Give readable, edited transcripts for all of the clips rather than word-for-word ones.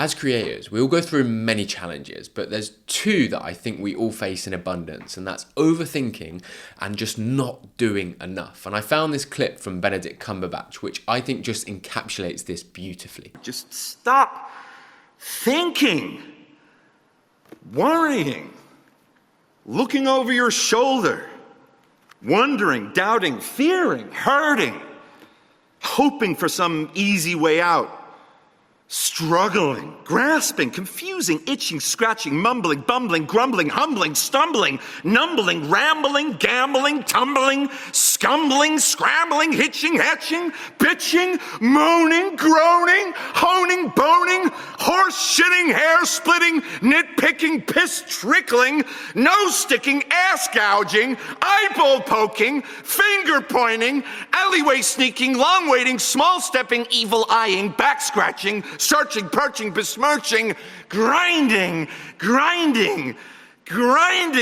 As creators, we all go through many challenges, but there's two that I think we all face in abundance, and that's overthinking and just not doing enough. And I found this clip from Benedict Cumberbatch, which I think just encapsulates this beautifully. Just stop thinking, worrying, looking over your shoulder, wondering, doubting, fearing, hurting, hoping for some easy way out. Struggling, grasping, confusing, itching, scratching, mumbling, bumbling, grumbling, humbling, stumbling, numbling, rambling, gambling, tumbling, scumbling, scrambling, hitching, hatching, bitching, moaning, groaning, honing, boning, horse shitting, hair splitting, nitpicking, piss trickling, nose sticking, ass gouging, eyeball poking, finger pointing, alleyway sneaking, long waiting, small stepping, evil eyeing, back scratching, searching, perching, besmirching, grinding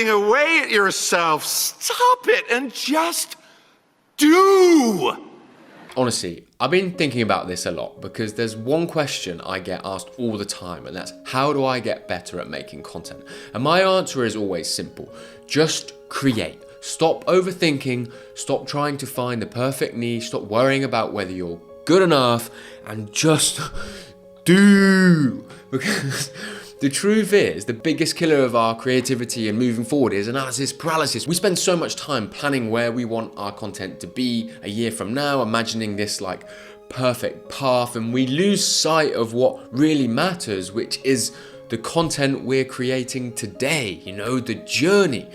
away at yourself. Stop it and just do. Honestly, I've been thinking about this a lot because there's one question I get asked all the time, and that's how do I get better at making content? And my answer is always simple. Just create. Stop overthinking, stop trying to find the perfect niche, stop worrying about whether you're good enough, and just do. Because the truth is, the biggest killer of our creativity and moving forward is analysis paralysis. We spend so much time planning where we want our content to be a year from now, imagining this like perfect path, and we lose sight of what really matters, which is the content we're creating today, the journey.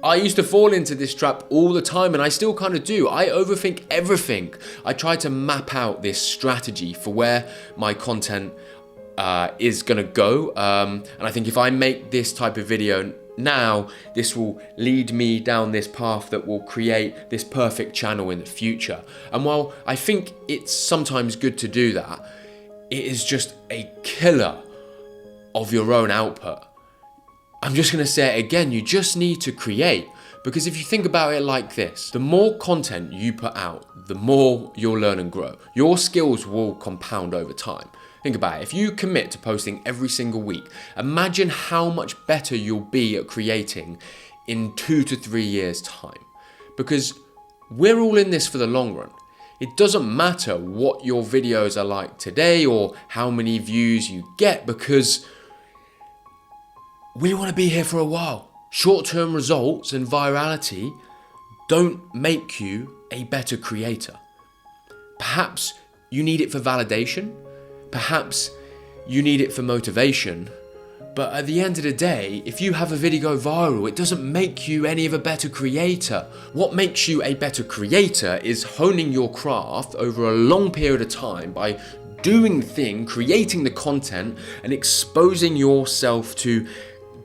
I used to fall into this trap all the time, and I still kind of do. I overthink everything. I try to map out this strategy for where my content is gonna go. And I think if I make this type of video now, this will lead me down this path that will create this perfect channel in the future. And while I think it's sometimes good to do that, it is just a killer of your own output. I'm just gonna say it again, you just need to create. Because if you think about it like this, the more content you put out, the more you'll learn and grow. Your skills will compound over time. Think about it, if you commit to posting every single week, imagine how much better you'll be at creating in 2 to 3 years' time. Because we're all in this for the long run. It doesn't matter what your videos are like today or how many views you get, because we want to be here for a while. Short-term results and virality don't make you a better creator. Perhaps you need it for validation. Perhaps you need it for motivation. But at the end of the day, if you have a video go viral, it doesn't make you any of a better creator. What makes you a better creator is honing your craft over a long period of time by doing the thing, creating the content, and exposing yourself to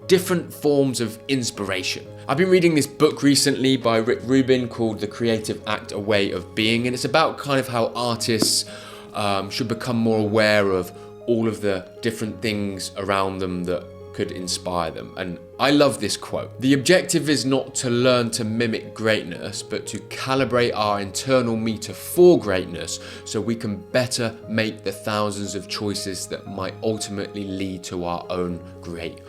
different forms of inspiration. I've been reading this book recently by Rick Rubin called The Creative Act, A Way of Being, and it's about kind of how artists should become more aware of all of the different things around them that could inspire them. And I love this quote. The objective is not to learn to mimic greatness, but to calibrate our internal meter for greatness so we can better make the thousands of choices that might ultimately lead to our own great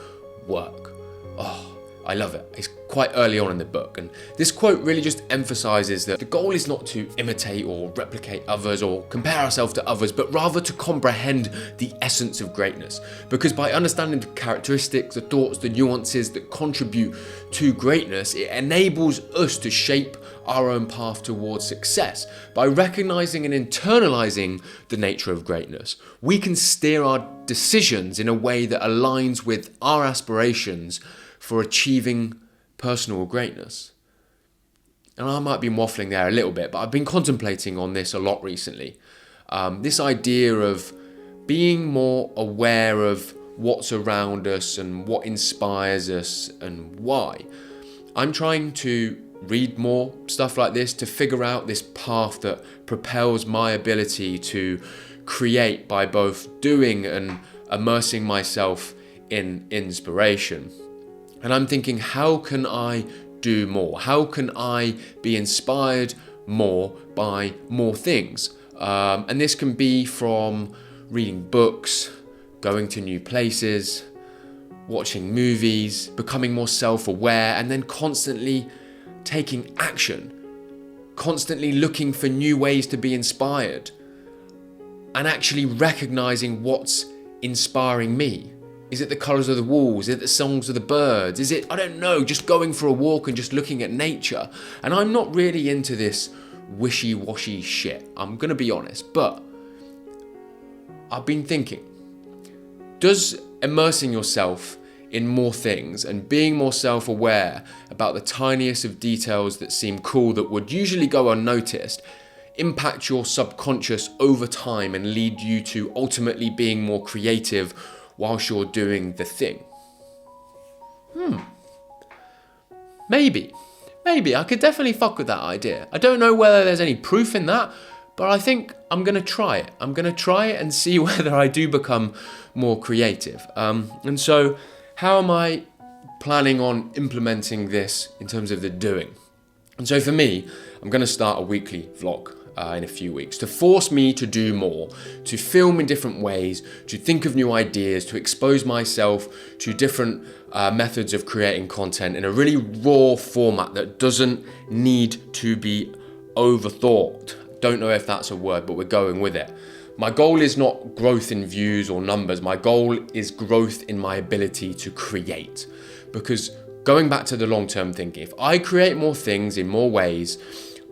work. Oh, I love it. It's quite early on in the book, and this quote really just emphasizes that the goal is not to imitate or replicate others or compare ourselves to others, but rather to comprehend the essence of greatness. Because by understanding the characteristics, the thoughts, the nuances that contribute to greatness, it enables us to shape our own path towards success. By recognizing and internalizing the nature of greatness, we can steer our decisions in a way that aligns with our aspirations for achieving personal greatness. And I might be waffling there a little bit, but I've been contemplating on this a lot recently. This idea of being more aware of what's around us and what inspires us and why. I'm trying to read more stuff like this to figure out this path that propels my ability to create by both doing and immersing myself in inspiration. And I'm thinking, how can I do more? How can I be inspired more by more things? And this can be from reading books, going to new places, watching movies, becoming more self-aware, and then constantly taking action, constantly looking for new ways to be inspired, and actually recognizing what's inspiring me. Is it the colors of the walls? Is it the songs of the birds? Is it, I don't know, just going for a walk and just looking at nature? And I'm not really into this wishy-washy shit, I'm gonna be honest, but I've been thinking, does immersing yourself in more things and being more self-aware about the tiniest of details that seem cool that would usually go unnoticed impact your subconscious over time and lead you to ultimately being more creative whilst you're doing the thing? Maybe I could definitely fuck with that idea. I don't know whether there's any proof in that, but I think I'm gonna try it. I'm gonna try it and see whether I do become more creative. And so how am I planning on implementing this in terms of the doing? And so for me, I'm gonna start a weekly vlog in a few weeks to force me to do more, to film in different ways, to think of new ideas, to expose myself to different methods of creating content in a really raw format that doesn't need to be overthought. Don't know if that's a word, but we're going with it. My goal is not growth in views or numbers. My goal is growth in my ability to create. Because going back to the long-term thinking, if I create more things in more ways,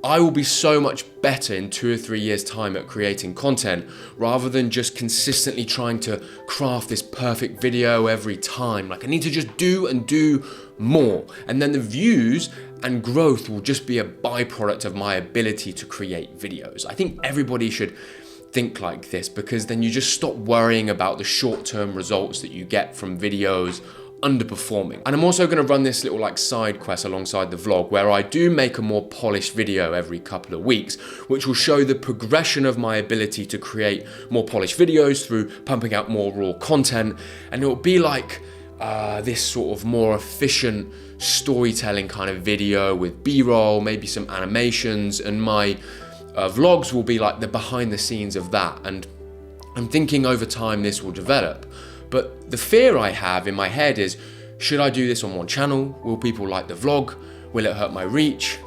I will be so much better in 2 or 3 years' time at creating content rather than just consistently trying to craft this perfect video every time. Like, I need to just do and do more. And then the views and growth will just be a byproduct of my ability to create videos. I think everybody should think like this, because then you just stop worrying about the short-term results that you get from videos underperforming. And I'm also going to run this little like side quest alongside the vlog where I do make a more polished video every couple of weeks, which will show the progression of my ability to create more polished videos through pumping out more raw content. And it will be like this sort of more efficient storytelling kind of video with B-roll, maybe some animations, and my vlogs will be like the behind the scenes of that. And I'm thinking over time this will develop. But the fear I have in my head is, should I do this on one channel? Will people like the vlog? Will it hurt my reach?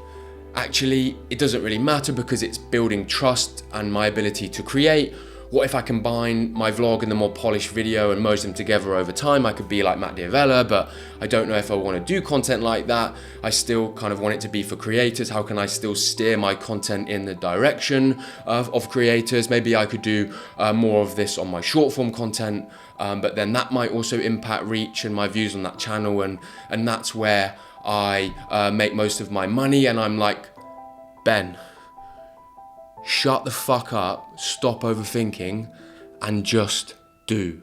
Actually, it doesn't really matter because it's building trust and my ability to create. What if I combine my vlog and the more polished video and merge them together over time? I could be like Matt Diavella, but I don't know if I want to do content like that. I still kind of want it to be for creators. How can I still steer my content in the direction of creators? Maybe I could do more of this on my short form content, but then that might also impact reach and my views on that channel. And that's where I make most of my money. And I'm like, Ben, shut the fuck up, stop overthinking, and just do.